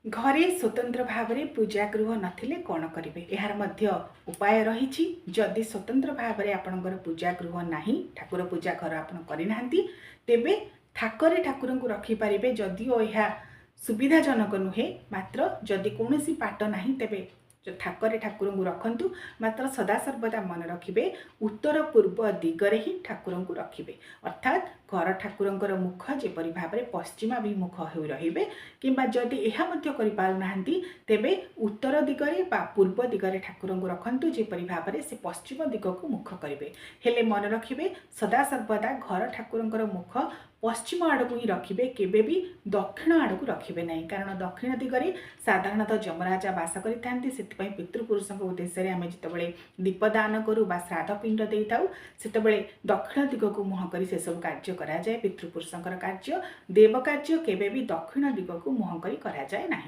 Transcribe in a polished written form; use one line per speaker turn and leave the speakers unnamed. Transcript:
घरे स्वतंत्र भाव में पूजा गृह नथिले कौन करेंगे यार मध्य उपाय रही। जदि स्वतंत्र भाव में आपणकर पूजा गृह नहीं ठाकुर पूजा घर आप करना तेबे थाकरे ठाकुर को रखिपारे। जदिओ यह सुविधाजनक नुहे मात्र जदि कौन पाट ना तेबे थाकरे ठाकुर को रखु मात्र सदासर्वदा मन रखिए उत्तर पूर्व दिगरे ही ठाकुर को रखिए अर्थात घर ठाकुर मुख जेपरी भाव में पश्चिमाभिमुख हो रे कि जदि यह करना तेबे उत्तर दिगरे बा पूर्व दिगरे ठाकुर को रखु जेपरी भाव में से पश्चिम दिग को मुख करेंगे। हेले मन रखिए सदासर्वदा घर ठाकुर मुख पश्चिम आड़ को ही रखिए केबे भी दक्षिण आड़ को रखिए ना कारण दक्षिण दिगरे साधारणतः जमराजा बास करते से पितृपुरुषों उद्देश्य आम जिते दीपदान करूँ बा श्राद्ध पिंड दे था से दक्षिण दिग को मुह कर से सब कार्य कराए पितृपुरुषों कार्य देव कार्य केबे भी दक्षिण दिग को मुह कर कराए ना।